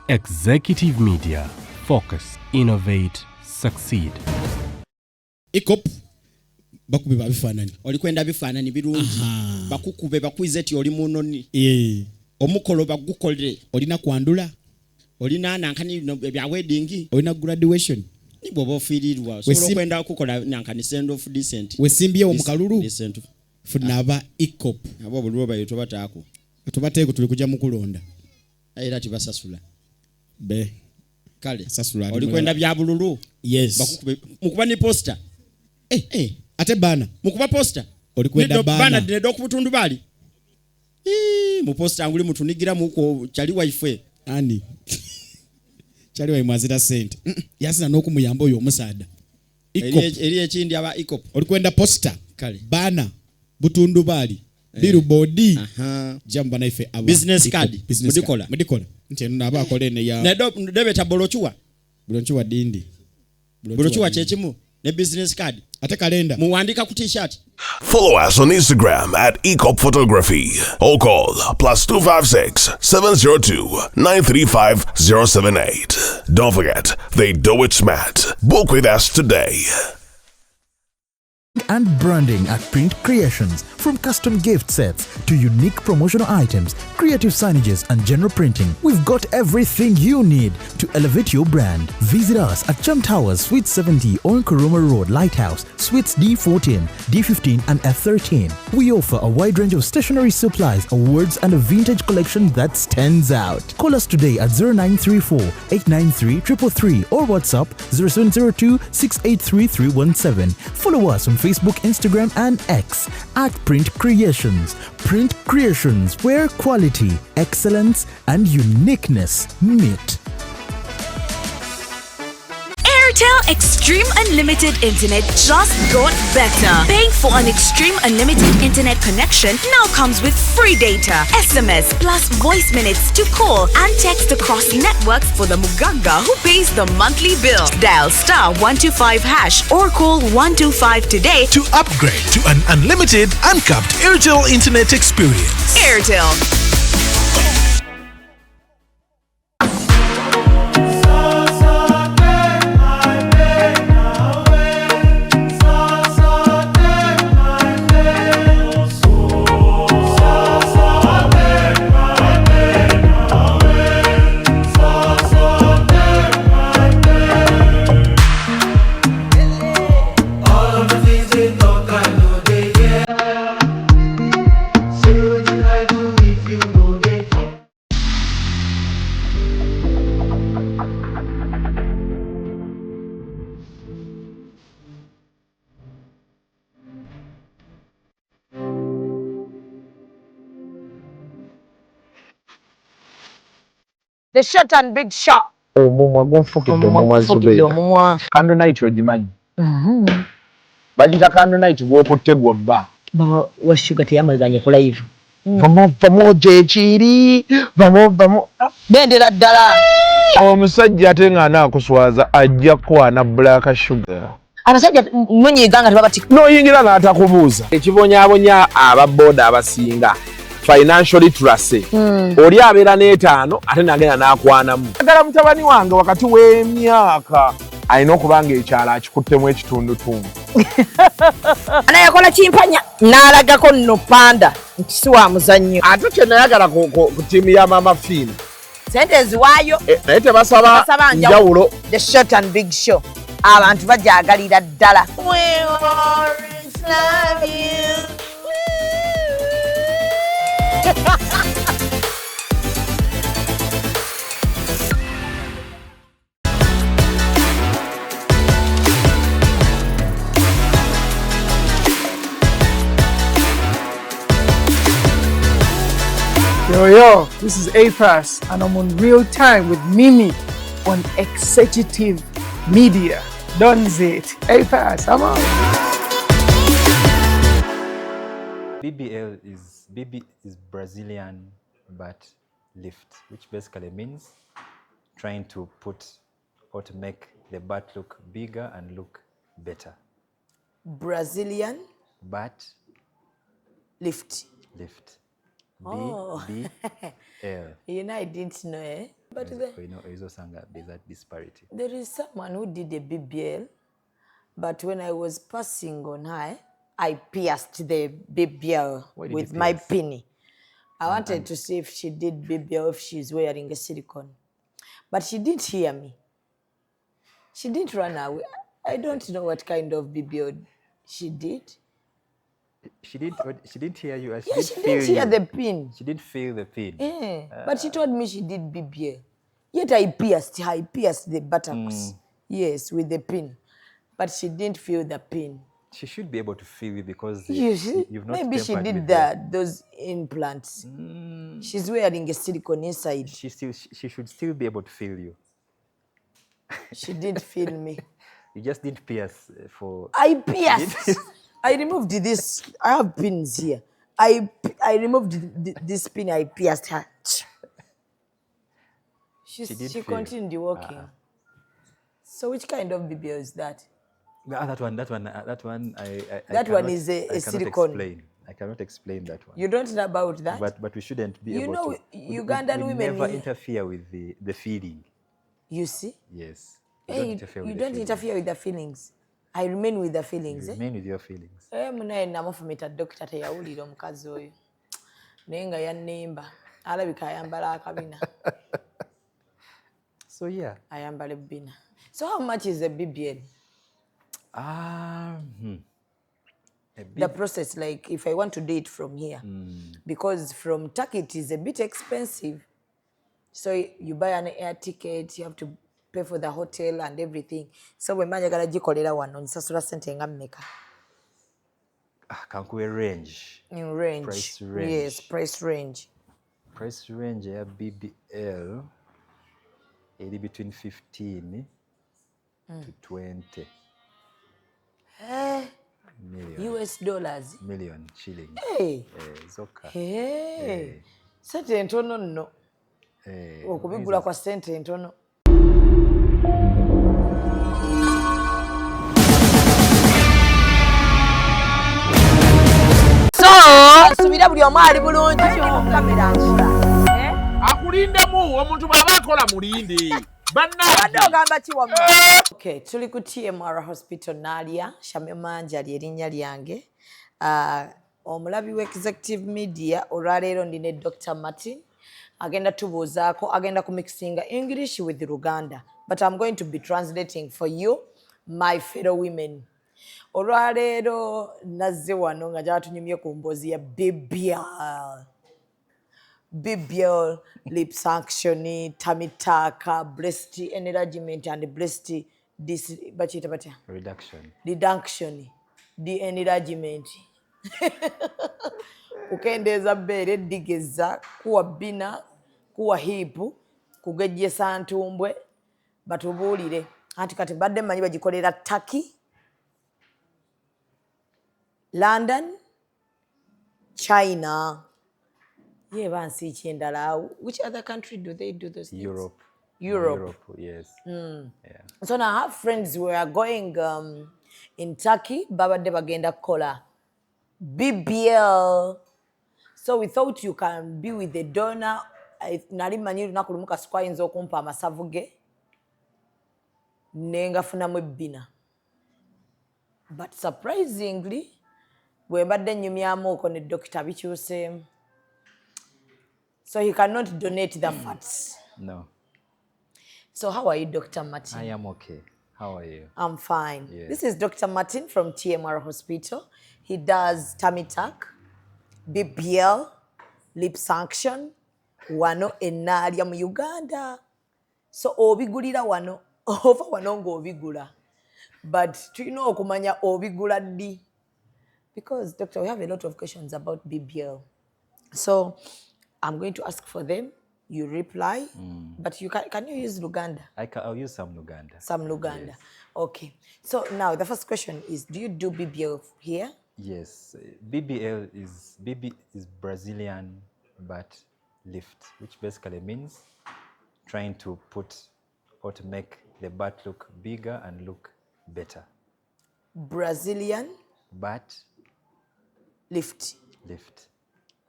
Executive Media. Focus, innovate, succeed. Ikop bakube babifanani. Olikwenda bifanani birungi. Bakukube bakwize ti oli munoni. Omukolo bagukolere. Olina kwandula. Olina nankani bya wedding. Olina graduation. Ni bobo firirwa. So kwenda kukola nankani send off decent. Wesimbye omukalulu. Decent. Funaba Ikop. Abo bulwo bayito batako. Tubateeko tuli kujja mukulonda. Era tibasasula. Be. Kale. Sasula. Olikwenda bya bululu. Yes. Bakukube mukuba ni poster. Ate bana. Mukuba poster. Olikwenda bana. Bana do kubutundu bali. Mu poster anguli mutunigira muko chali wife. Ani. Chali wa imwazira sente. Yasina n'okumuyamba oyo omusaada. Ikop. Eri ekindi aba Ikop. Olikwenda poster. Kale. Bana. Butundu bali. Billboard. Jamba na ife aba. Business card. Mudikola. Nti naba akolene ya. Na debeta bolochuwa. Bolochuwa dindi. Bolochuwa chechimu. Ne business card. Ate kalenda. Muwandika ku t-shirt. Follow us on Instagram at Ikop Photography or call +256 702 935 078. Don't forget, they do it smart. Book with us today. And branding at Print Creations. From custom gift sets to unique promotional items, creative signages and general printing, we've got everything you need to elevate your brand. Visit us at Chum Towers, Suite 70 on Kuruma Road, Lighthouse, Suites D14, D15 and F13. We offer a wide range of stationery supplies, awards and a vintage collection that stands out. Call us today at 0934 893 333 or WhatsApp 0702 683 317. Follow us on Facebook, Instagram and X at Print Creations. Print Creations, where quality, excellence and uniqueness meet. Airtel Extreme Unlimited Internet just got better. Paying for an Extreme Unlimited Internet connection now comes with free data, SMS plus voice minutes to call and text across networks for the Muganga who pays the monthly bill. Dial *125# or call 125 today to upgrade to an unlimited, uncapped Airtel Internet experience. Airtel. The short and big shot. Omumwa gonfukidde omumwa Zubedah. Candle night ogimanyi. Bagita candle night bw'okutte gw'obba. Wa sugar teyamazanye ku live. Vamo gyekiri. Vamo. Bendera ddala. Omusajja ate nga anaakuswaza ajja kwana black sugar. Abasajja munyiga nga tebabati. N'oyingira n'atakubuuza. Ekibonyaabonya ababooda abasinga. Financial literacy. Oli abeera n'etaano ate nagenda n'akwanamu. Agala mutabani wange wakati w'emyaka alina okuba ng'ekyalo akikuttemu ekitundutundu. Anayakola kimpanya n'alagako nno panda nti si wa muzannyo. Ate kye nayagala ku ttiimu ya Mama Fina. Sente eziwaayo. Naye tebasaba njawulo. The short and big show. Abantu bajaagalira ddala. We always love you. Yo, this is A-Pass and I'm on Real Time with Mimi on Executive Media. Done it. A-Pass, I'm out. BB is Brazilian butt lift, which basically means trying to put or to make the butt look bigger and look better. Brazilian butt lift. Lift. Oh. BBL. You know, I didn't know, eh? But there's that disparity. There is someone who did a BBL, but when I was passing on her, I pierced the BBL with my pin. I wanted to see if she did BBL, if she's wearing a silicone. But she didn't hear me. She didn't run away. I don't know what kind of BBL she did. She didn't hear you. She didn't hear the pin. She didn't feel the pin. But she told me she did BBL. Yet I pierced her. I pierced the buttocks. Yes, with the pin. But she didn't feel the pin. She should be able to feel it because you've not maybe she did those implants. She's wearing a silicone inside. She should still be able to feel you. She didn't feel me. You just didn't pierce for... I pierced. I removed this. I have pins here. I removed this pin. I pierced her. She continued walking. So which kind of BBL is that? That one is a silicone. I cannot explain that one. You don't know about that? But we shouldn't be able to. Ugandan women never interfere with the feeling. You see? Yes. You don't interfere with the feelings. I remain with the feelings. You remain with your feelings. Munaye namufumita doctor teyawulira omukazi oyo. Naye nga yannemba. Alabika ayambala akabina. So yeah. Ayambala Bbinna. So how much is a BBL? The process, like if I want to do it from here, because from Turkey it is a bit expensive. So you buy an air ticket, you have to pay for the hotel and everything. So when manjagala gikolera wano nsasula sente nga mmeka? Kankuwe range. In range. Price range. Yes, price range. Price range ya BBL is between 15 to 20 million. US dollars. Million shillings. Hey. Zoka. Hey. Sente ntono nno. Okubigula kwa sente ntono. Subira buli omu ali bulungi kamera nsula. Akulindemu omuntu bw'aba akola mulindi. Badde ogamba ki wamma? Okay, tuli ku TMR hospital Nalia, Shamemanja ly'erinnya lyange. Omulabi w'executive media olwaleero ndine Dr. Martin. Agenda tubuuzaako, agenda kumixinga English with Luganda. But I'm going to be translating for you, my fellow women. Olwaleero nazze wano nga gyatunyumye ku mboozi ya BBL, Liposuction, tummy tuck, breast enlargement and breast reduction, enlargement. Kukendeeza bbeere digeza kuwa Bbinna kuwa hip kugejjesa ntumbwe batubuulire anti kati badde mmanyi bagikolera Turkey, London, China. Which other country do they do those things? Europe, yes. Yeah. So now I have friends who are going in Turkey, babadde bagenda kukola BBL. So we thought you can be with the donor. Nali manyi lunaku lumu kasukwa ayinza okumpa amasavu ge nenga funamu Bbinna. But surprisingly, bwe mbadde nnyumyamu okwo ne doctor bikyuseemu. So he cannot donate the fats. No. So how are you, Dr. Martin? I am okay. How are you? I'm fine. Yeah. This is Dr. Martin from TMR Hospital. He does tummy tuck, BBL, Liposuction, wano enalia mu Uganda. So obigulira wano, ova wano ngo obigula. But tulina okumanya obigula ddi. Because, doctor, we have a lot of questions about BBL. So I'm going to ask for them. You reply, but you can you use Luganda? I'll use some Luganda. Some Luganda. Yes. Okay. So now the first question is: do you do BBL here? Yes, BBL is Brazilian butt lift, which basically means trying to put or to make the butt look bigger and look better. Brazilian butt lift. Lift.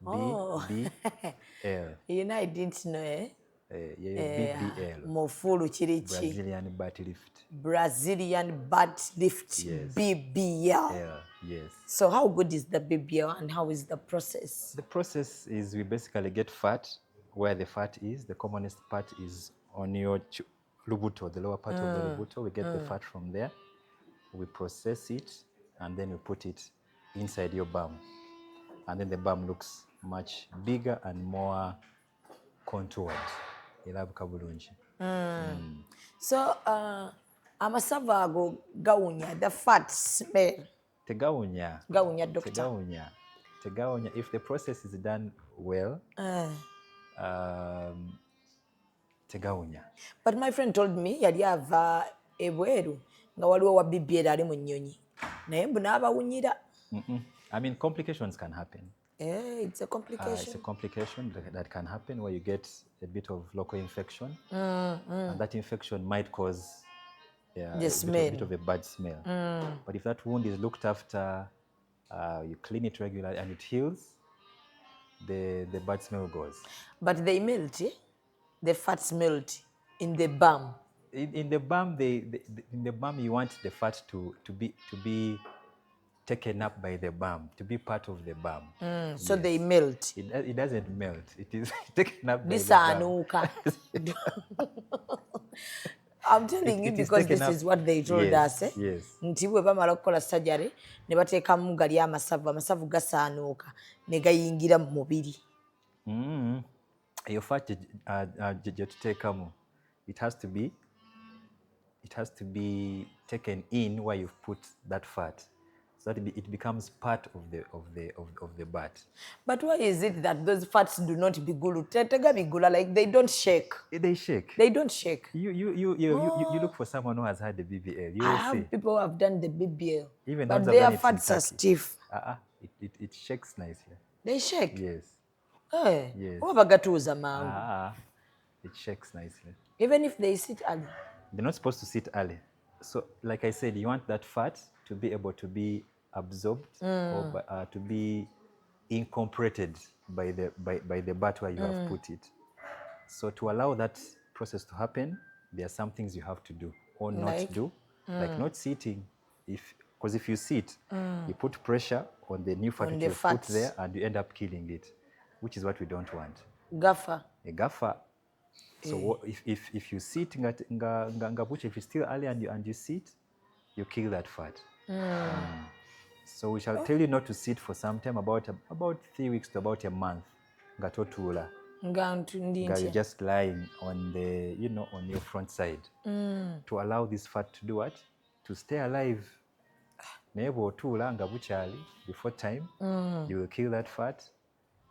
Oh. BBL. You know, I didn't know, eh? BBL. Mufulu chirichi. Brazilian butt lift. Brazilian butt lift. Yes. BBL. Yes. So how good is the BBL and how is the process? The process is we basically get fat where the fat is. The commonest part is on your lubuto, the lower part of the lubuto. We get the fat from there. We process it and then we put it inside your bum. And then the bum looks much bigger and more contoured. So amasavu ago gawunya, the fat smell. Tegawunya. Gawunya, doctor. Tegawunya. If the process is done well, tegawunya. But my friend told me yali ava ebweru nga waliwo wa BBL ali mu nnyonyi. Naye mbu n'abawunyira. I mean, complications can happen. It's a complication. It's a complication that can happen where you get a bit of local infection. And that infection might cause a bit of a bad smell. But if that wound is looked after, you clean it regularly and it heals, the bad smell goes. But they melt, the fats melt in the bum. In the bum, in the bum, you want the fat to be taken up by the bum, to be part of the bum. So they melt. It doesn't melt. It is taken up by the bum. I'm telling you because this is what they told us. Yes. Nti bwe bamala okukola surgery ne bateekamu gali amasavu gasaanuuka ne gayingira mu mubiri. Your fat gye tuteekamu, it has to be taken in where you've put that fat. So that it becomes part of the butt. But why is it that those fats do not bigulu? Tetega bigula, like they don't shake. They shake. They don't shake. You look for someone who has had the BBL. You will I have see. people who have done the BBL, Even but their fats are stiff. It shakes nicely. They shake. Yes. Hey. Yes. What bagatuza mangu? It shakes nicely. Even if they sit early. They're not supposed to sit early. So, like I said, you want that fat to be able to be absorbed or to be incorporated by the butt where you have put it. So to allow that process to happen, there are some things you have to do or not do, like not sitting. Because if you sit, you put pressure on the new fat which you put there and you end up killing it, which is what we don't want. Gaffer. A gaffer. So if you sit, if you're still early and you sit, you kill that fat. So we shall tell you not to sit for some time, about 3 weeks to about a month. Gatotula. You're just lying on on your front side to allow this fat to do what? To stay alive. Before time, you will kill that fat,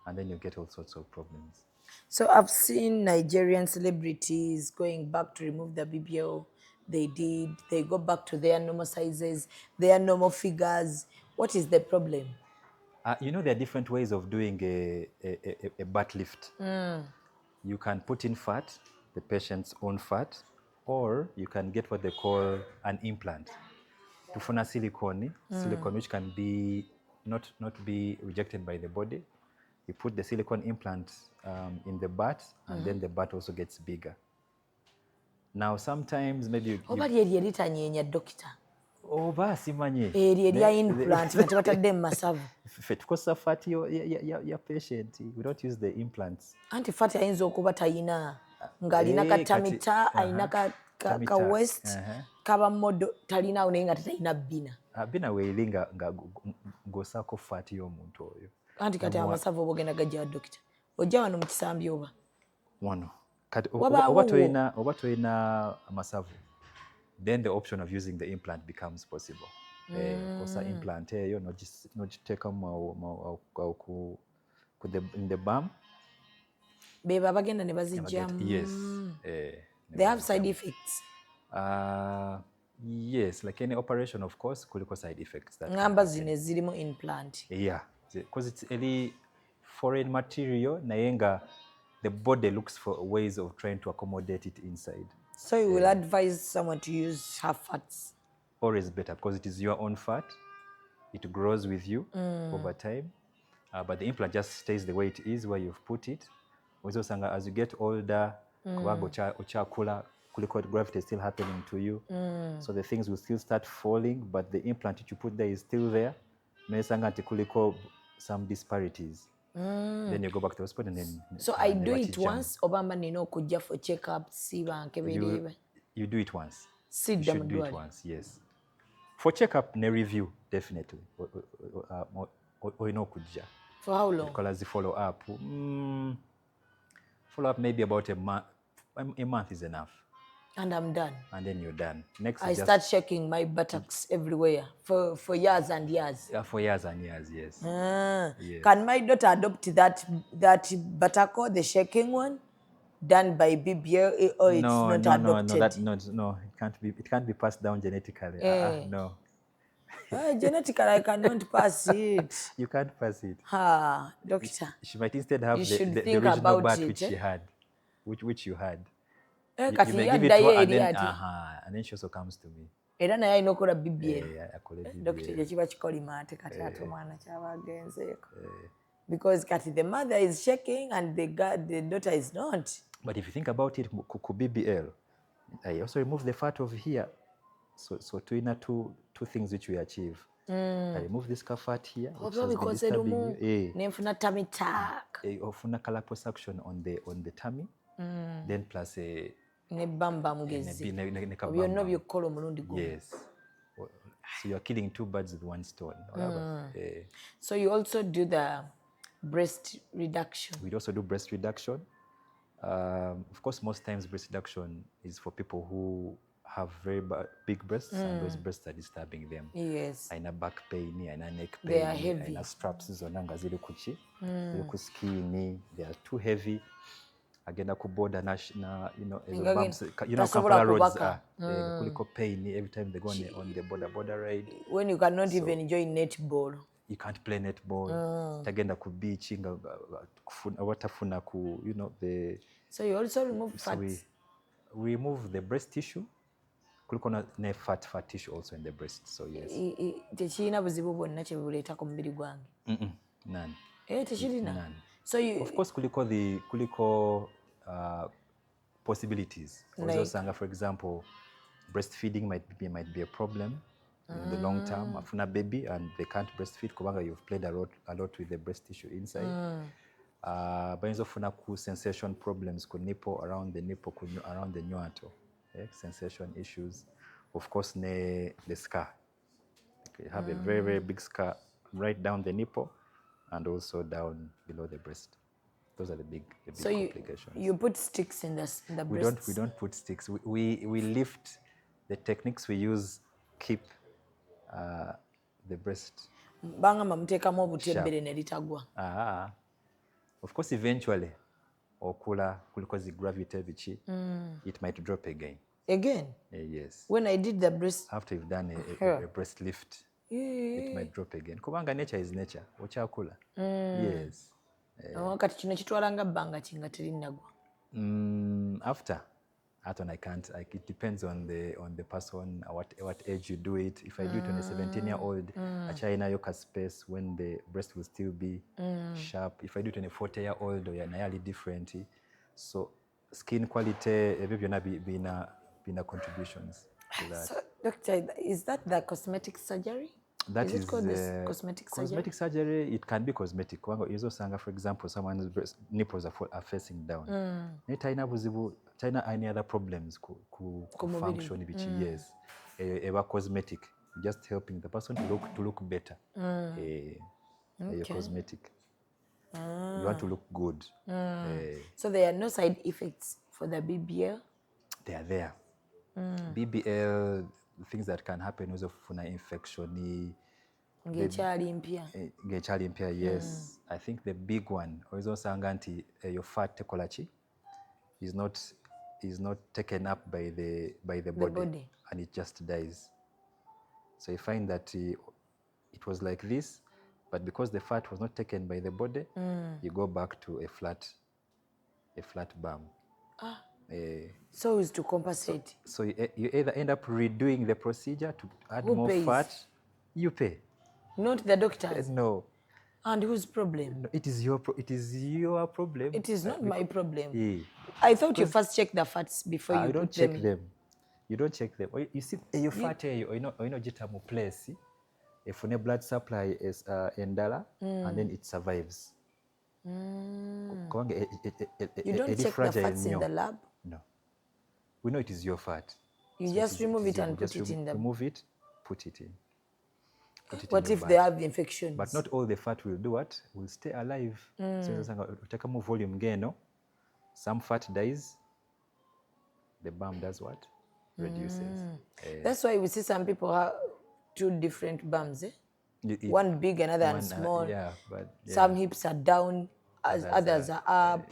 and then you get all sorts of problems. So I've seen Nigerian celebrities going back to remove the BBL. They go back to their normal sizes, their normal figures. What is the problem? There are different ways of doing a butt lift. You can put in fat, the patient's own fat, or you can get what they call an implant. Tufuna silicone, which can be not be rejected by the body. You put the silicone implant in the butt, and then the butt also gets bigger. Now, sometimes maybe oba lyeri eritanyeenya doctor. Oba simanye. Erya implant nga tebatadde mu masavu. Ffe tukozesa fat ya patient. We don't use the implants. Anti fat ayinza okuba tayina ng'alina katamita, ayina ka west, kaba modo talina naye nga tetalina bbina. Bbina weeri nga ng'osaako fat y'omuntu oyo. Anti kati amasavu oba ogenda gajja wa doctor. Ojja wano mu kisambi oba? Wano. Oba toyina amasavu, then the option of using the implant becomes possible. Kosa implant eyo nogiteekamu in the bum. Beba bagenda ne bazijjamu. Yes. They have side effects. Yes, like any operation, of course, kuliko side effects. Ngamba zine zirimu implant. Yeah, because it's a foreign material, naye nga the body looks for ways of trying to accommodate it inside. So you will advise someone to use her fats? Always better, because it is your own fat. It grows with you over time. But the implant just stays the way it is where you've put it. Also, as you get older, kubanga okyakula kuliko gravity is still happening to you, so the things will still start falling, but the implant that you put there is still there. Nesanga nti kuliko some disparities. Then you go back to the hospital and then. So I do it once. Obamba nino kujja for checkup. You do it once. You should do it once. Yes. For checkup, ne review definitely. Or no kujja. For how long? Because the follow up. Follow up maybe about a month. A month is enough. And I'm done. And then you're done. Next, I start checking my buttocks everywhere for years and years. Yeah, for years and years, yes. Yes. Can my daughter adopt that buttock, the shaking one, done by BBL, or it's not adopted? No, it can't be passed down genetically. No. Genetically, I cannot pass it. You can't pass it. Doctor. She might instead have the original butt which she had, which you had. You may give it to her and then she also comes to me. Era naye ayina okola BBL. Doctor kyekiba kikolima ate kati ate omwana kyaba agenzeeko. Because kati the mother is shaking and the daughter is not. But if you think about it, ku BBL, I also remove the fat over here. So two things which we achieve. I remove this fat here, which has been disturbing you. Nenfuna tummy tuck. Ofuna liposuction on the tummy. Then plus a nebamba mugezi. Yes. So you're killing two birds with one stone. So you also do the breast reduction. We also do breast reduction. Of course, most times breast reduction is for people who have very big breasts and those breasts are disturbing them. Yes. Aina back pain, aina neck pain. They are heavy. Aina straps zonanga ziri kuchi. Ziri ku skinny. They are too heavy. Agenda ku border na bumps. Kampala roads are kuliko pain every time they go on the border ride. When you cannot even enjoy netball. You can't play netball. Tagenda ku beach nga watafuna ku the. So you also remove fat. We remove the breast tissue. Kuliko ne fat tissue also in the breast. So yes. Tekirina buzibu bwonna kye buleetako mu mubiri gwange. None. Tekirina. None. So you. Of course kuliko possibilities. For example, breastfeeding might be a problem in the long term. Afuna baby and they can't breastfeed kubanga you've played a lot with the breast tissue inside. Bayinza ofuna ku sensation problems ku nipple, around the nywato. Sensation issues. Of course, the scar. You have a very, very big scar right down the nipple and also down below the breast. Those are the big complications. You put sticks in the breast? We don't put sticks. We lift. The techniques we use keep the breast. Of course, eventually, okula kuliko the gravity bichi, it might drop again. Again? Yes. When I did the breast. After you've done a breast lift, it might drop again. Kubanga nature is nature. Ochakula. Yes. Kati kino kitwalanga bbanga ki nga terinagwa. After. That one I can't. It depends on the person, what age you do it. If I do it on a 17-year-old, achina yoka space when the breast will still be sharp. If I do it on a 40-year-old, or entirely different. So skin quality, byonna bina contributions to that. So, doctor, is that the cosmetic surgery? That is called this cosmetic surgery? Cosmetic surgery, it can be cosmetic. For example, someone's nipples are facing down. China any other problems ku function which yes. Cosmetic, just helping the person to look better. Cosmetic. You want to look good. So there are no side effects for the BBL? They are there. BBL, things that can happen is funa infection. Ngechali mpya, yes. I think the big one, your fat tekolachi is not taken up by the body and it just dies. So you find that it was like this, but because the fat was not taken by the body, you go back to a flat bum. So is to compensate. So you either end up redoing the procedure to add more fat. You pay. Not the doctors? No. And whose problem? No, it is your problem. It is not my problem. Yeah. I thought you first check the fats before you don't put check them. them. You don't check them. You see, your fat gita mu place. If a blood supply is endala, and then it survives. You don't check the fats in the lab? No. We know it is your fat. You just remove it and put it in the... Remove it, put it in. What if they have infections? But not all the fat will do what? Will stay alive. So take more volume gain. Some fat dies. The bum does what? Reduces. That's why we see some people have two different bums. One big, another small. Some hips are down, others are up.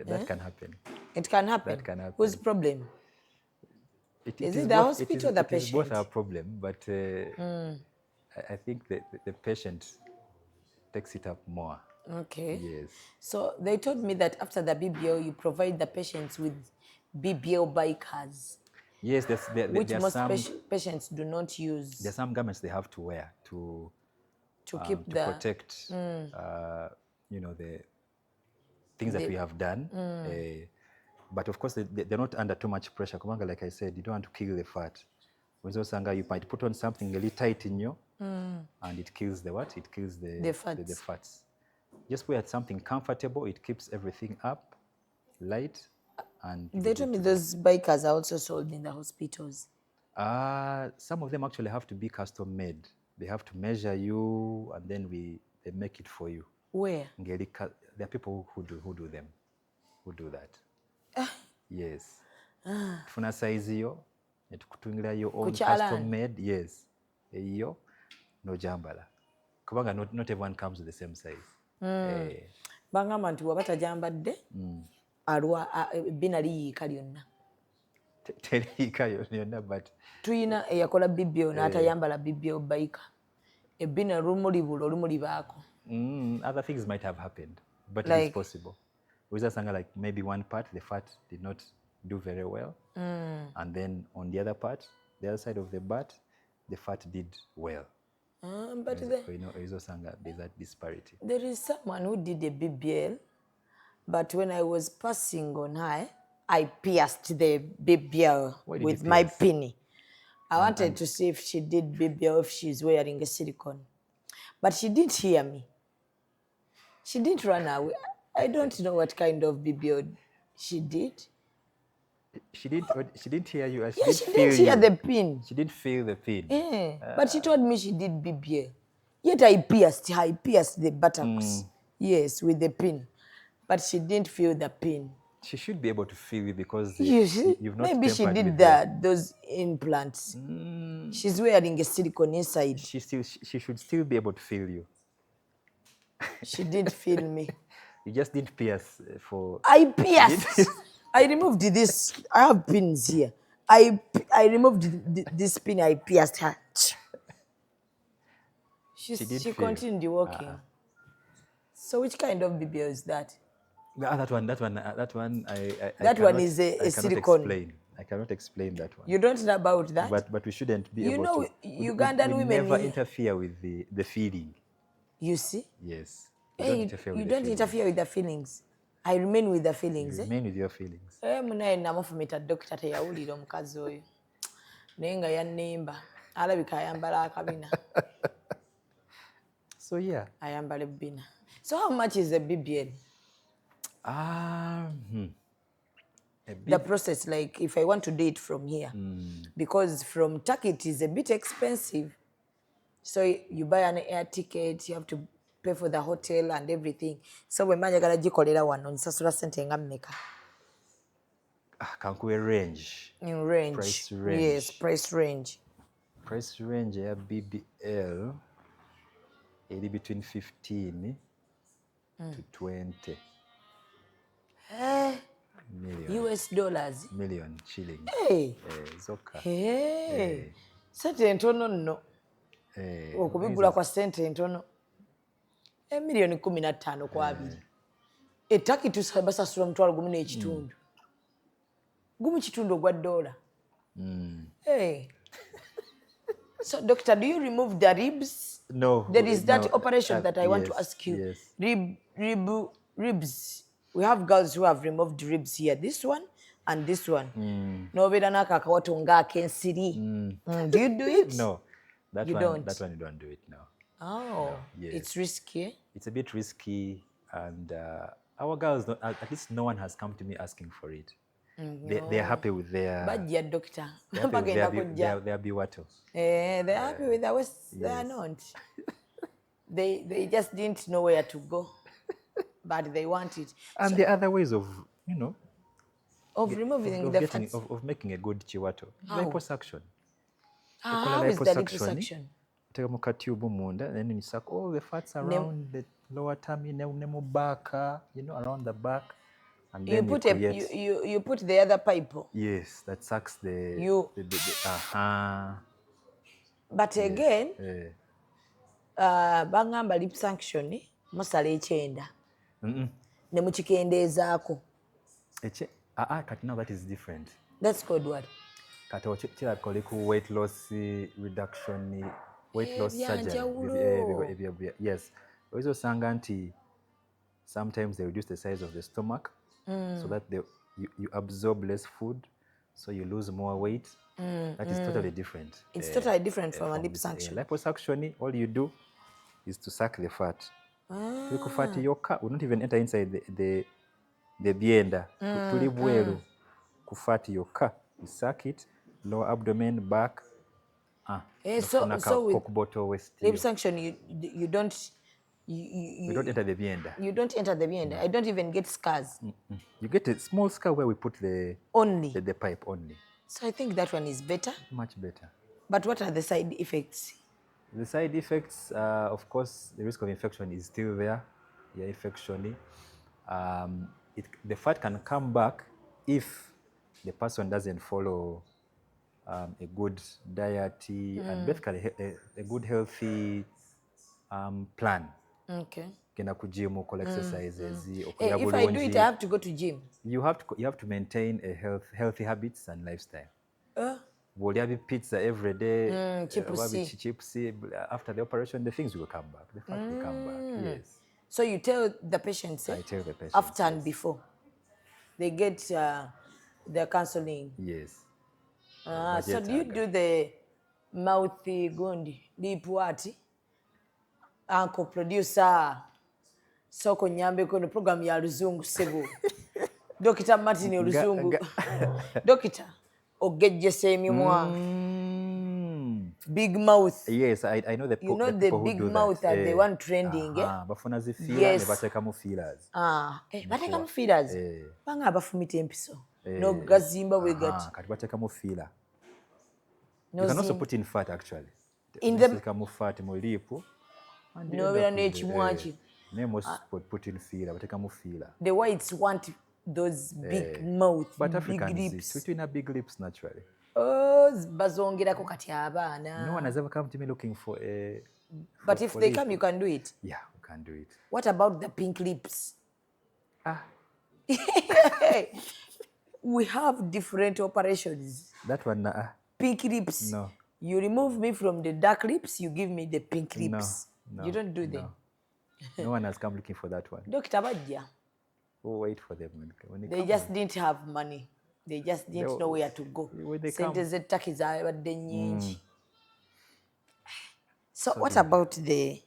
That can happen. It can happen. That can happen. Whose problem? Is it the hospital or the patient? It is both our problem, but I think the patient takes it up more. Okay. Yes. So they told me that after the BBL, you provide the patients with BBL bikers. Yes, which most patients do not use. There are some garments they have to wear to keep to protect, the things that we have done. But of course, they're not under too much pressure. Like I said, you don't want to kill the fat. You might put on something really tight in you, and it kills the what? It kills the fats. Just wear something comfortable. It keeps everything up, light, and... They told me those bikers are also sold in the hospitals. Some of them actually have to be custom made. They have to measure you, and then they make it for you. Where? There are people who do them, who do that. Yes. Funa size yo, netukutungira your own custom made. Yes. Eyo no jambala. Kubanga not everyone comes with the same size. Bangamba nti wabata jambadde alwa Bbinna liyiika lyonna. Teriyiika yonna, but tuyina eyakola BBL n'atayambala BBL biker. Bbinna lumuli baako. Other things might have happened, but it is possible. With something like maybe one part, the fat did not do very well. And then on the other part, the other side of the butt, the fat did well. But there's that disparity. There is someone who did a BBL, but when I was passing on her, I pierced the BBL with my pin. I wanted to see if she did BBL, if she's wearing a silicone. But she didn't hear me. She didn't run away. I don't know what kind of BBL she did. She didn't hear you. She didn't hear the pin. She didn't feel the pin. But she told me she did BBL. Yet I pierced her. I pierced the buttocks. Yes, with the pin. But she didn't feel the pin. She should be able to feel it because you've not maybe she did those implants. She's wearing a silicone inside. She should still be able to feel you. She didn't feel me. You just didn't pierce for... I pierced. I removed this. I have pins here. I removed this pin. I pierced her. She continued walking. So which kind of BBL is that? That one is a silicone. I cannot explain that one. You don't know about that? But we shouldn't be able to... Ugandan women... never interfere with the feeling. You see? Yes. You don't interfere with the feelings. I remain with the feelings. You remain with your feelings. Munaye namufumita dokita teyawulira omukazi oyo. Naye nga yannemba. Alabika ayambala akabina. So yeah. Ayambala Bbinna. So how much is a BBL? The process, like if I want to do it from here. Because from Turkey it is a bit expensive. So you buy an air ticket, you have to pay for the hotel and everything. So when manjagala gikolera wano nsasula sente nga mmeka? Kankuwe range. In range. Price range. Yes, price range. Price range ya BBL eri between 15 to 20 million. US dollars. Million shillings. Hey. Zoka. Hey. Sente ntono nno. Okubigula kwa sente ntono. Million 15 kwa 2. Etaki tusabasasula mtwalo gumu n'ekitundu. Gumu kitundu ogwa $1. Hey. So doctor, do you remove the ribs No. There is that no, operation that I want to yes, ask you. Yes. Ribs. We have girls who have removed ribs here. This one and this one. Nobeda nakakawato nga kensiri. Do you do it? No. That you one, don't. That one you don't do it now. Oh, No, yes. it's risky. It's a bit risky, and our girls, at least no one has come to me asking for it. They're happy with their. Bajja doctor. They're happy with their biwato. They're happy with their waist. They are not. They just didn't know where to go, but they want it. And the other ways of, of removing the fats. Of making a good chiwato. How? Liposuction. How is the liposuction? Take a tube munda, and then you suck all the fats around the lower tummy, nemu back, around the back. And then you put the other pipe. Yes, that sucks the. But again, bangamba liposuction musala ekyenda. Ne mukikendeezaako. Kati now that is different. That's called what? Kati okirako weight loss reduction, weight loss surgery. Yes. Also osanga nti sometimes they reduce the size of the stomach so that you absorb less food, so you lose more weight. That is totally different. It's totally different from a liposuction. Liposuction, all you do is to suck the fat. Fat yoka will not even enter inside the bienda. Tuli bweru ku fat yoka. You suck it, lower abdomen, back. So with liposuction, you don't. You don't enter the bienda. You don't enter the bienda. I don't even get scars. You get a small scar where we put the pipe only. So I think that one is better. Much better. But what are the side effects? The side effects, of course, the risk of infection is still there. Yeah, infection. The fat can come back if the person doesn't follow a good diet and basically a good healthy plan. Okay. Kena ku gym, exercises. If I do it, I have to go to gym. You have to maintain a healthy habits and lifestyle. Will you have pizza every day? Chips. After the operation, the things will come back. The fat will come back. Yes. So you tell the patients. I tell the patients after and before they get their counseling. Yes. So do you do the mouth gundi, deep what? Uncle producer. Soko nyambe kono program ya Luzungu Sebo. Dokita Martin Luzungu. Dokita ogejese emimwa. Big mouth. Yes, I know the you know the big mouth are the one trending. Bafuna zifira ne batekamu fillers. Batekamu fillers. Banga abafumita empiso. No gazimba we got. Kati batekamu filler. You can also put in fat actually. In the batekamu fat mu lip. No we ne chimwachi. Name put in filler, batekamu filler. The whites want those big mouth, but big Africans lips. Between big lips naturally. Bazongerako kati abaana. No one has ever come to me looking for a. But if they come, you can do it. Yeah, we can do it. What about the pink lips? We have different operations. That one, pink lips. No. You remove me from the dark lips, you give me the pink lips. No, you don't do them. No one has come looking for that one. Dr. Bajja. We'll wait for them. When they just didn't have money. They just didn't know where to go. So what about the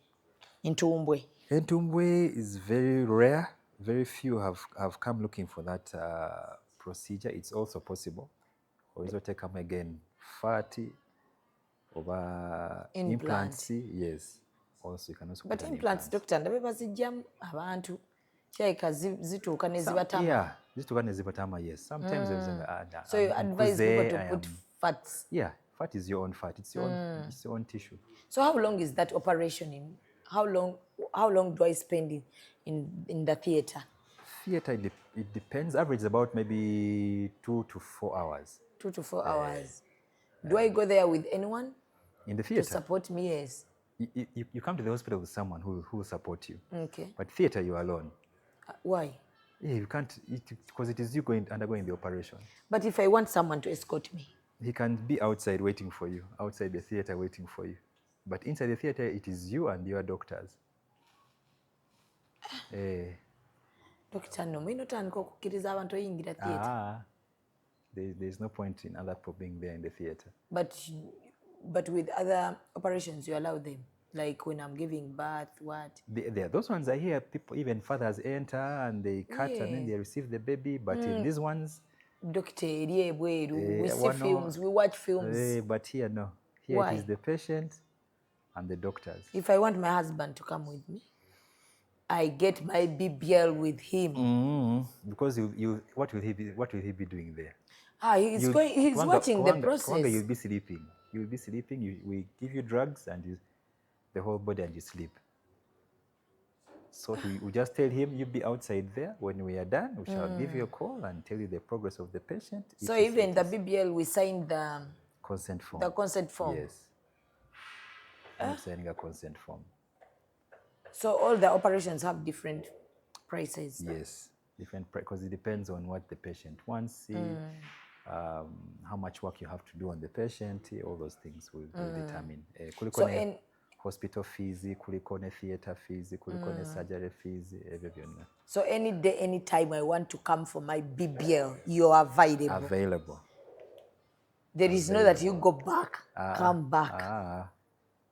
Entumbwe? Entumbwe is very rare. Very few have come looking for that procedure. It's also possible. Or is take them again fatty over implants. Yes. Also you can also but implants, doctor, ndabebazijjamu abantu kyayika zituuka ne zibatama. Yeah, zituuka ne zibatama, yes. Sometimes so you advise people to put fats. Yeah, fat is your own fat. It's your own tissue. So how long is that operation in? How long do I spend in the theater? Theater, it depends. Average is about maybe 2 to 4 hours. 2 to 4 hours. Do I go there with anyone? In the theater? To support me, yes. You come to the hospital with someone who will support you. Okay. But theater, you are alone. Why? Yeah, you can't, because it is you undergoing the operation. But if I want someone to escort me? He can be outside waiting for you, outside the theater waiting for you. But inside the theater, it is you and your doctors. Doctor, no, we not okukiriza abantu oyingira theater. There's no point in other people being there in the theater. But with other operations, you allow them. Like when I'm giving birth, what? Those ones are here. People, even fathers enter and they cut and then they receive the baby. But in these ones, Doctor, we see films, we watch films. But here, no. Here it is the patient and the doctors. If I want my husband to come with me, I get my BBL with him. Because what will he be doing there? He's watching the process. You'll be sleeping. We give you drugs and the whole body and you sleep. So we just tell him you'll be outside there. When we are done, we shall give you a call and tell you the progress of the patient. So even the BBL, we sign the consent form. The consent form. Yes. I'm signing a consent form. So all the operations have different prices. Yes, different because it depends on what the patient wants. How much work you have to do on the patient. All those things will determine. So in hospital fees, kuliko theater fees, kuliko surgery fees, everything. So any day, any time I want to come for my BBL, you are available. There is no that you go back, come back.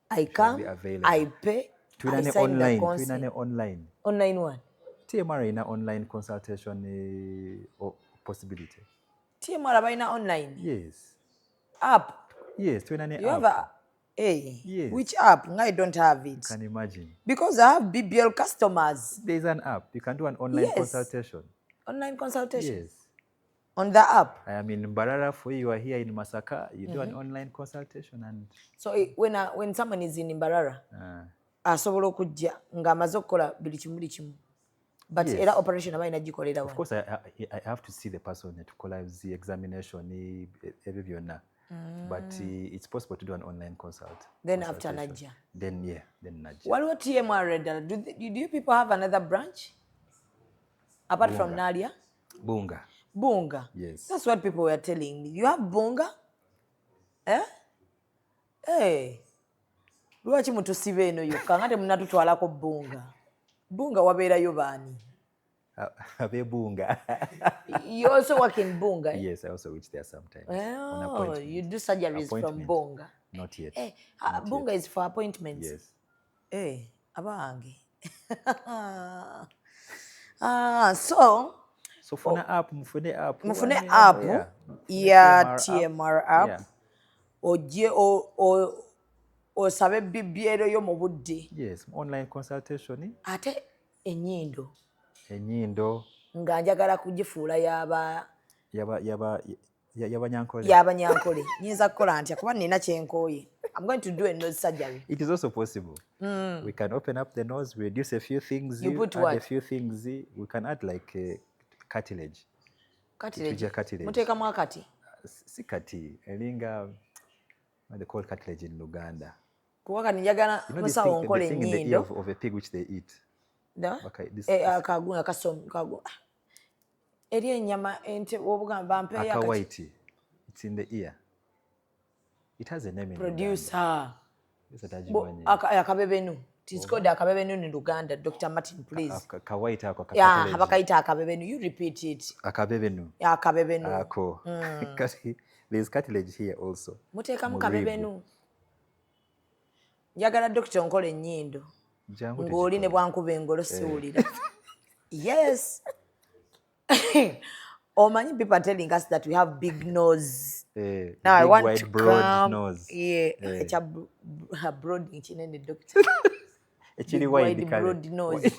I come, I pay, I sign the consent. Online. Online what? TMR in online consultation possibility. TMR in online? Yes. App? Yes, you app. Have a yes. Which app? I don't have it. Can imagine. Because I have BBL customers. There's an app. You can do an online consultation. Online consultation? Yes. On the app? I am in Mbarara for you are here in Masaka. You do an online consultation and. So when someone is in Mbarara, asobola okujja nga amaze okukola buli kimu. But era operation aba inagikolera. Of course, I have to see the person to call the examination, every byonna. But it's possible to do an online consult. Then after Najja. Then Najja. What TMR? Do you people have another branch apart from Nadia? Bunga. Yes. That's what people were telling me. You have Bunga? Hey. Lwaki mutusibe eno yokka ngate munatutwalako Bunga. Bunga wabeerayo baani? Abe Bunga. You also work in Bunga? Yes, I also reach there sometimes. Oh, you do surgeries from Bunga? Not yet. Bunga is for appointments? Yes. Hey, abange. So mufune app. Mufune app. Yeah, TMR app. Oje osabe BBL yo mu budde. Yes, online consultation. Ate ennyindo nga njagala kugifuula y'abanyankole. Nyinza kukola ntya kuba nina kyenkooye. I'm going to do a nose surgery. It is also possible. We can open up the nose, we reduce a few things. You put add what? A few things. We can add like cartilage. Cartilage. Muteekamu akati? Si kati. Elinga, what they call cartilage in Luganda. Kuwaka njagala musawo onkole ennyindo. The thing in the ear of a pig which they eat. Kaguna kasomu. Eri ennyama ente wobugamba mpeeyo akati. White. It's in the ear. It has a name in Producer. Akabebenu. It's called akabebenu in Luganda. Dr. Martin, please. Kawaita ako. Yeah, habakaita akabebenu. You repeat it. Akabebenu. Yeah, akabebenu. Ako. There's cartilage here also. Muteekamu kabebenu. Njagala doctor onkole ennyindo. Ng'oli ne bwankuba engolo siwulira. Yes. Many people are telling us that we have big nose. Now I want to broad nose. Yeah, a broad in the doctor. Actually, wide broad nose.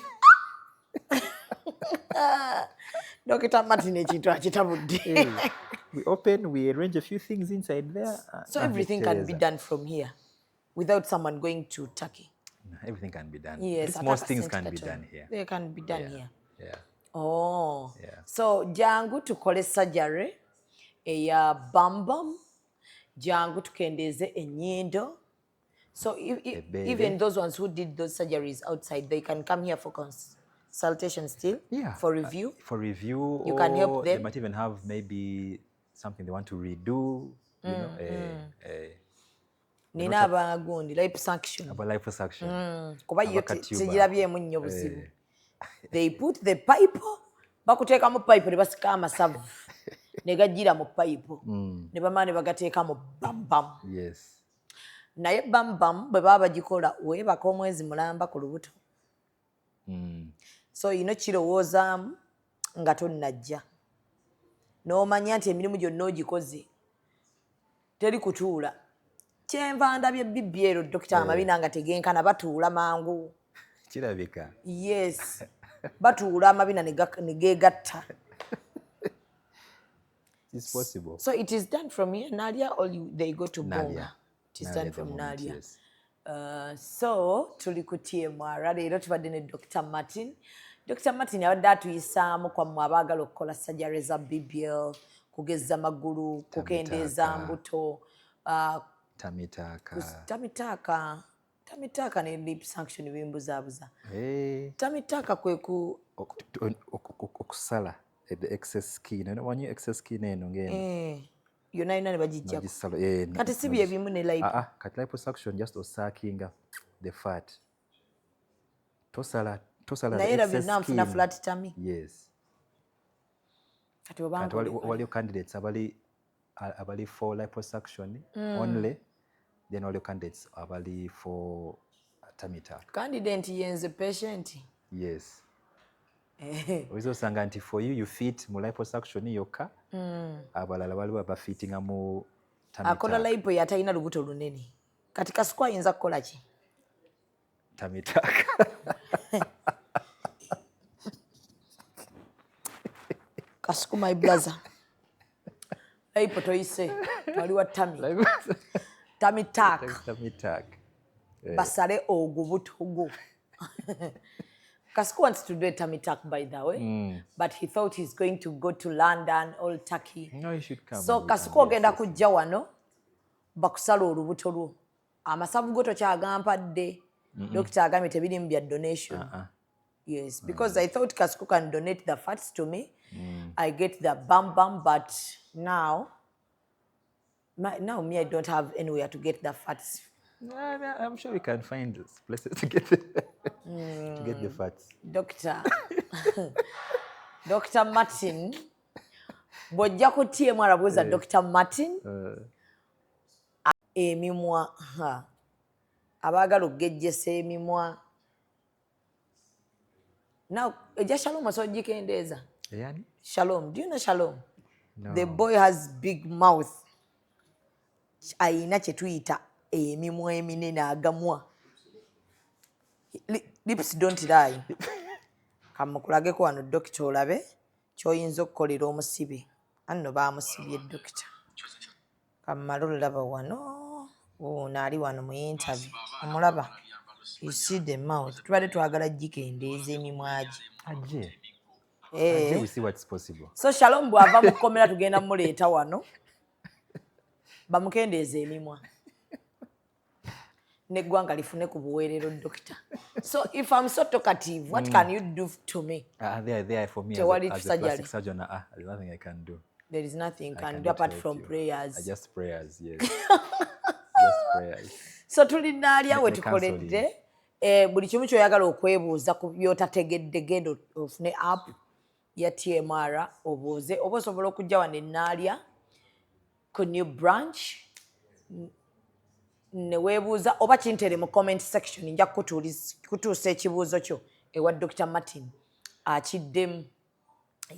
Dr. Martin, we open, we arrange a few things inside there. So everything can be done from here without someone going to Turkey. No, everything can be done. Yes, most things can be done here. They can be done here. Yeah. Oh. Yeah. So jangu tukole surgery eya bambam, jangu tukendeze ennyindo. So even those ones who did those surgeries outside, they can come here for consultation still. Yeah. For review. For review. You can help them. They might even have maybe something they want to redo. You know. nina abagundi liposuction. Kuba yo tegirabyemu nnyo buzibu. They put the pipe, bakuteeka mu pipe ne basika amasavu ne gajjira mu pipe ne bamala ne bagateeka mu bambam. Naye bambam bwe baba bagikola weebaka omwezi mulamba ku lubuto. So kirowoozaamu nga tonnajja n'omanya nti emirimu gyonna ogikoze teri kutuula. Kyenva ndabye BBL Dr. Amabina nga tegenkana batuula mangu. Kirabika. Yes. Batuula amabina ne geegatta. It's possible. So it is done from here, Nadia, or they go to Bonga? It is done from Nadia. Yes. So tuli ku TMR leero tubadde ne Dr. Martin. Dr. Martin yabadde atuyisaamu kwa mmwe abaagala okukola surgery za BBL, kugeza magulu, kukendeeza mbuto, tamitaka ne liposuction bimbuzaabuza. Tamitaka kwe ku okusala the excess skin. When you excess skin eno ngeno. Yonna ne bagijjako. Kati si bye bimu ne lipo. Kati liposuction just osakinga the fat. Tosala naye era byonna nfuna flat tummy. Yes. Kati waliyo candidates abali for liposuction only, then waliyo candidates abali for tummy tuck. Candidate yenze patient. Yes. Oyinza nti for you fit mu liposuction yokka, abalala baliwo abafittinga mu tummy tuck. Akola lipo yatalina lubuto lunene. Kati Kasuku ayinza kukola ki? Tummy tuck. Kasuku my brother. Lipo toyise. Waliwa tummy. Tummy tuck. Tummy tuck. Basale ogubuto go. Kasuku wants to do a tummy tuck, by the way, but he thought he's going to go to London or Turkey. No, he should come. So Kasuku ogenda kujja wano bakusala olubuto lwo. Amasavu go tokyagampadde. Dr. agambye tebirimu bya donation. Yes, because I thought Kasuku can donate the fats to me. I get the bam, but now me, I don't have anywhere to get the fats. I'm sure we can find places to get to get the fats. Dr. Martin, bw'ojja ku TMR arabuuza Dr. Martin emimwa abaagala okugejjesa emimwa. Now, ejja Shalom osogikendeeza. Yani? Shalom, do you know Shalom? No. The boy has big mouth. Ayina kye tuyita emimwa eminene agamwa. Lips don't lie. Kamukulageko wano dokita olabe ky'oyinza okukolera omusibe. Anno baamusibye dokita. Kamala olaba wano. Naali wano mu interview. Omulaba. You see the mouth. Tubadde twagala gikendeeza emimwa gye. Ajje. We see what's possible. So Shalom bw'ava mu kkomera tugenda muleeta wano. Bamukendeeza emimwa. Neggwanga lifune ku buweerero dokita. So if I'm so talkative, what can you do to me? There for me as a plastic surgeon, there's nothing I can do. There is nothing you can do apart from prayers. Just prayers, yes. Just prayers. So tulinaaliya we tukoledde buli kimu ky'oyagala okwebuuza ku by'otategedde genda ofune app ya TMR obuuze oba osobola okujja wano enaalya ku new branch ne weebuuza oba kintere mu comment section nja kutuusa ekibuuzo kyo ewa Dr. Martin akiddemu.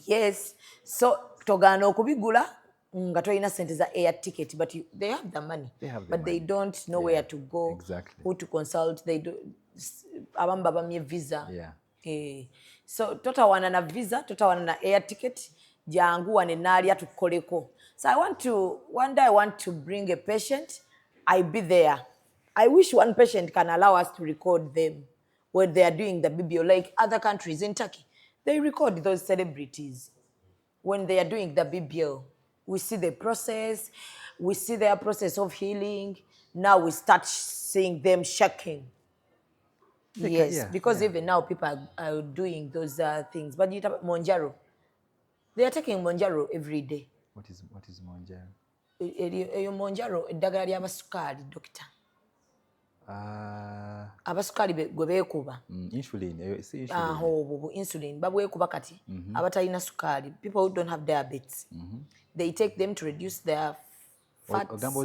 Yes, so togaana okubigula nga tolina sente za air ticket, but they have the money, they don't know where to go, who to consult. They do abamu babamye visa. So totawana na visa, totawana na air ticket, jangu wane naalya tukoleko. So one day I want to bring a patient, I be there. I wish one patient can allow us to record them when they are doing the BBL, like other countries in Turkey. They record those celebrities when they are doing the BBL. We see the process, we see their process of healing. Now we start seeing them shaking. Yes, because even now people are doing those things. But you talk about Monjaro. They are taking Monjaro every day. What is Monjaro? Monjaro, eddagala ly'abasukaali, doctor. abasukali gwe beekuba insulin insulin babwekuba kati abatalina sukali, people who don't have diabetes, they take them to reduce their fats. Ogamba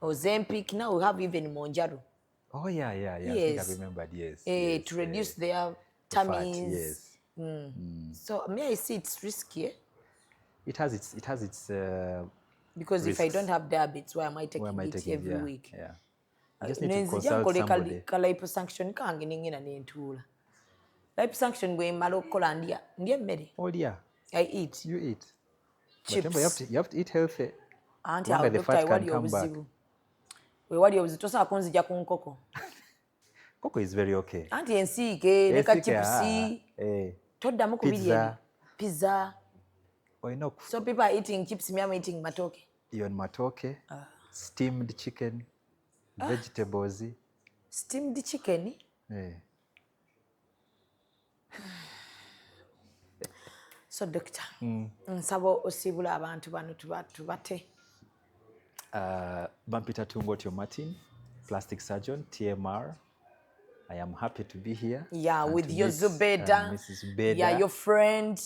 Ozempic, now we have even Monjaro. Oh yeah. Yes. I think I remembered. Yes. To reduce their tummies. Yes. So may I see it's risky? Eh? It has its because risks. If I don't have diabetes, why am I taking it every week? Yeah. I just need to consult somebody. Liposuction kange ningina n'entuula. Liposuction gwe mmala okukola ndya emmere. Olya. I eat. You eat. Chips. But you have to eat healthy. Anti awo the fat can come back. Wewali obuzibu tosobola kunzija ku nkoko. Coco is very okay. Anti ensiike ne ka chipsi. Toddamu kubirya. Pizza. So people are eating chips, me I'm eating matoke. You're on matoke, steamed chicken, vegetables. Steamed chicken? So doctor, nsaba osibula abantu bano tubate. Bampita Tungotyo Martin, plastic surgeon, TMR. I am happy to be here. Yeah, with your Zubedah. Mrs. Zubedah. Yeah, your friend.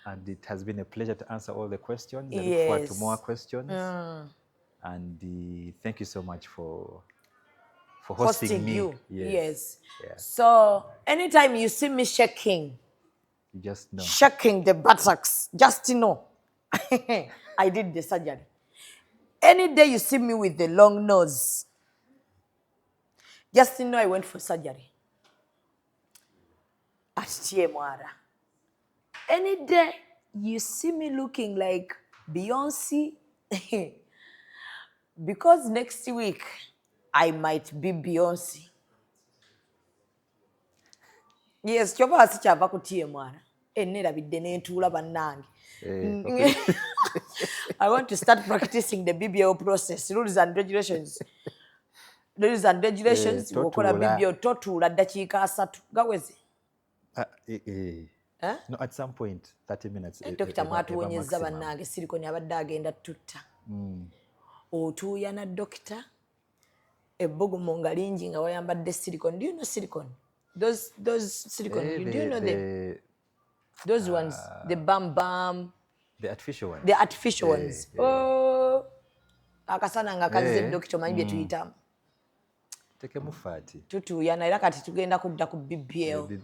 And it has been a pleasure to answer all the questions. I Yes. look forward to more questions. And thank you so much for hosting me. You. Yes. Yeah. So anytime you see me shaking, you just know. Shaking the buttocks, just to know. I did the surgery. Any day you see me with the long nose, just to know I went for surgery. At TMR. Any day you see me looking like Beyonce, because next week I might be Beyonce. Yes, choba sichava ku TMR. Nerabidde n'entuula bannange. I want to start practicing the BBL process, rules and regulations. Rules and regulations, wokola BBL totuula ddakiika 3 gaweze. No, at some point, 30 minutes. Dr. Mwatuwonyezza bannange silikoni abadde agenda tutta. Otuuya na doctor, ebbugumu nga lingi nga wayambadde silicone. Do you know silicone? Those silicone, do you know them? Those ones, the bam. The artificial ones. The artificial ones. Oh, akasana nga kaze doctor manyi bye tuyitamu. Tekemu faati. Tutuuyana era kati tugenda kudda ku BBL.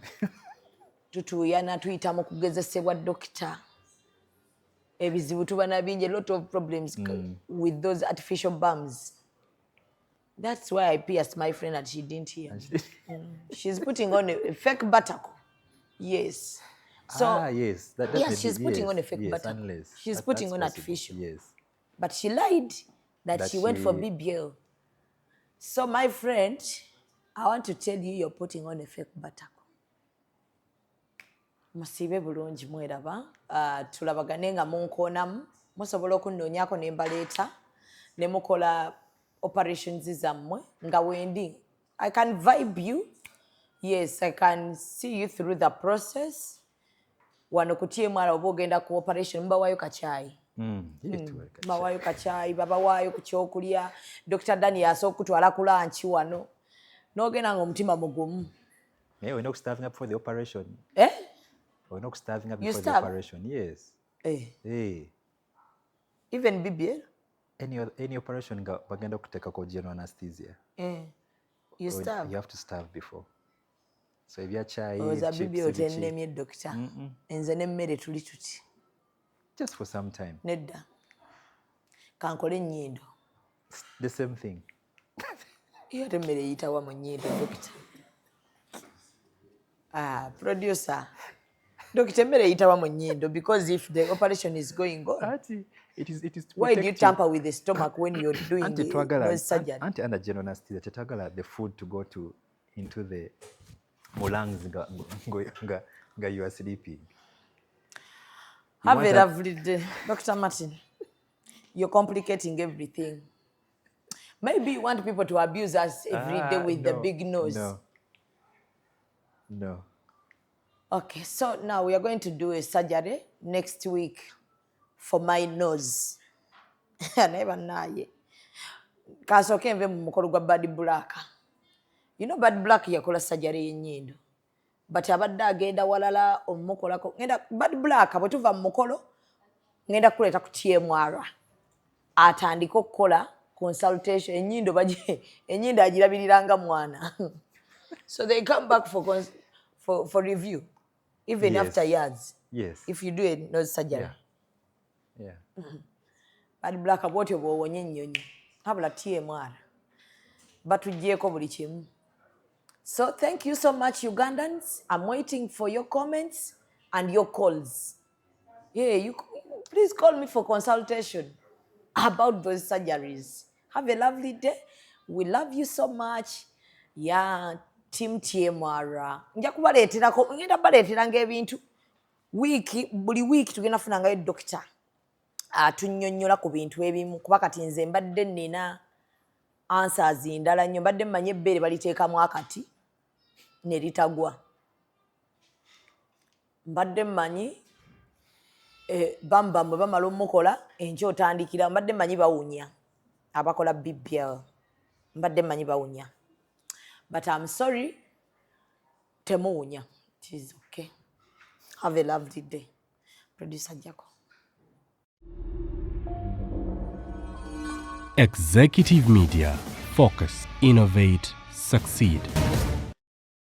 Tutuuyana tuyitamu kugezesebwa doctor. Ebizibu tuba na bingi, a lot of problems with those artificial bums. That's why I pierced my friend and she didn't hear. She's putting on a fake buttock. Yes. So, yes. Yes, she's putting on a fake buttock. She's putting on artificial. Yes. But she lied that she went for BBL. So, my friend, I want to tell you, you're putting on a fake buttock. Musibe bulungi mweraba. Tulabagane nga munkoonamu. Musobola okunnoonyaako ne mbaleeta. Ne mukola operations zammwe nga wendi. I can vibe you. Yes, I can see you through the process. Wano ku TMR oba ogenda ku operation mbawaayo kacaayi. Mbawaayo kacaayi, babawaayo ku kyokulya. Dr. Daniel asooka kutwala ku lunch wano. N'ogenda ng'omutima mugumu. Yeah, we're not starving up for the operation. We're not starving up before the operation. Yes. Even BBL? Any operation bagenda kuteka ko general anesthesia. You starve? You have to starve before. So if you're chai, BBL tennemye doctor. Enze n'emmere tuli tuti. Just for some time. Nedda. Kankole nnyindo. The same thing. Iyo emmere yitawa mu nnyindo doctor. Producer. Doctor, emmere yitawa mu nnyindo because if the operation is going on. It is why do you tamper with the stomach when you're doing the surgery? Under general anesthesia, tetagala the food to go into the lungs nga you are sleeping. Have a lovely day, Dr. Martin. You're complicating everything. Maybe you want people to abuse us every day with the big nose. No. Okay, so now we are going to do a surgery next week for my nose. Never naye. Kasooke nve mu mukolo gwa bad black. You know Bad Black yakola surgery y'ennyindo. But abadde agenda walala omukolako. Bad Black bwe tuva mu mukolo ngenda kuleeta ku TMR. Atandika okukola consultation ennyindo ennyindo agirabiriranga mwana. So they come back for review even after years. Yes. If you do a nose surgery. Yeah. Bad Black bwotyo bw'owonye ennyonyi. Habula TMR. Batugyeko buli kimu. So thank you so much, Ugandans. I'm waiting for your comments and your calls. Yeah, you please call me for consultation about those surgeries. Have a lovely day. We love you so much. Yeah, Team TMR. Nja kubaleeterako, ngenda baleeteranga ebintu. Buli week tugenda kufunangayo doctor. Atunnyonnyola ku bintu ebimu kuba kati nze mbadde nnina answers ndala nnyo, mbadde mmanyi ebbeere baliteekamu akati ne litagwa. Mbadde mmanyi bamba bwe bamala omukola enkya otandikira, mbadde mmanyi bawunya abakola BBL, mbadde mmanyi bawunya. But I'm sorry, temuwunya. It is okay. Have a lovely day. Producer Jaco. Executive Media. Focus, innovate, succeed.